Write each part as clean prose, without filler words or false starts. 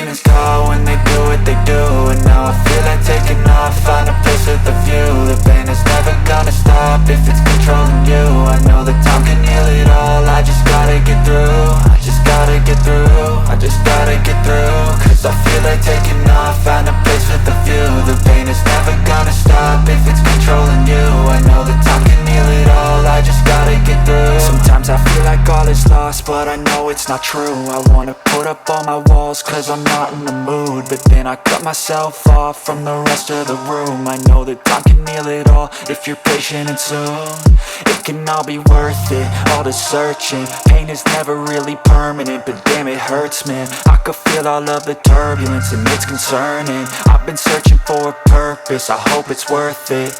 demons call when they do what they do. And now I feel like taking off, find a place with a view. The pain is never gonna stop if it's controlling you. I know that time can heal it all, I just gotta get through. I just gotta get through, I just gotta get through. Cause I feel like taking off, find a place with a view. The pain is never gonna stop if it's controlling you. I know that time can heal it all, I just gotta get through. Sometimes I feel like all is lost, but I know it's not true. I wanna put up all my walls cause I'm not in the mood, but then I cut myself off from the rest of the room. I know that time can heal it all if you're patient and soon. It can all be worth it, all the searching. Pain is never really permanent, but damn it hurts, man. I could feel all of the turbulence and it's concerning. I've been searching for a purpose, I hope it's worth it.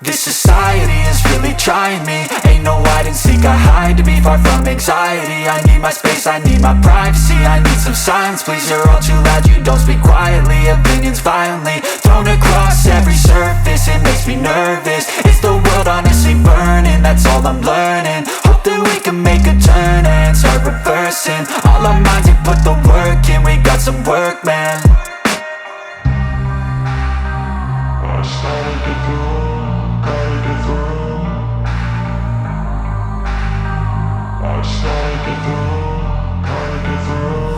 This society is really trying me. Ain't no hide and seek, I hide to be far from anxiety. I need my space, I need my privacy. I need some silence, please, you're all too loud. You don't speak quietly, opinions violently thrown across every surface. It makes me nervous, it's the world honestly burning. That's all I'm learning, hope that we can make a turn and start reversing. All our minds, we put the work in, we got some work, man. I started to go.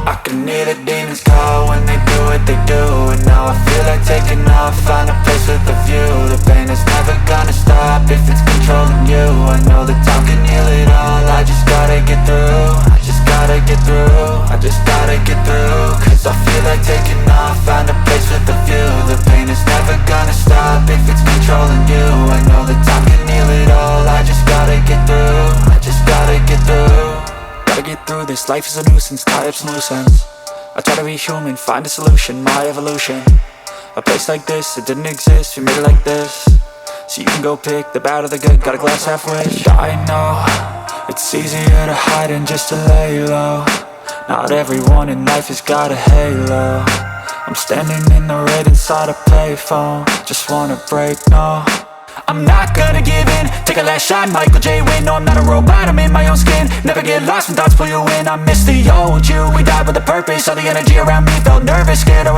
I can hear the demons call when they do what they do. And now I feel like taking off, find a place with a view. The pain is never gonna stop if it's controlling you. I know that time can heal it all, I just gotta get through. I just gotta get through, I just gotta get through. Cause I feel like taking off, find a place with a view. The pain is never gonna stop if it's controlling you. I know that time can heal it all, I just gotta get through. I just gotta get through. Gotta get through this, life is a nuisance, tie up some loose ends. I try to be human, find a solution, my evolution. A place like this, it didn't exist, we made it like this. So you can go pick the bad or the good, got a glass halfway. I know, it's easier to hide than just to lay low. Not everyone in life has got a halo. I'm standing in the red inside a payphone, just wanna break, no. I'm not gonna give in, take a last shot, Michael J. Win. No, I'm not a robot, I'm in my own skin. Never get lost when thoughts pull you in. I miss the old you, we died with a purpose. All the energy around me felt nervous, scared I would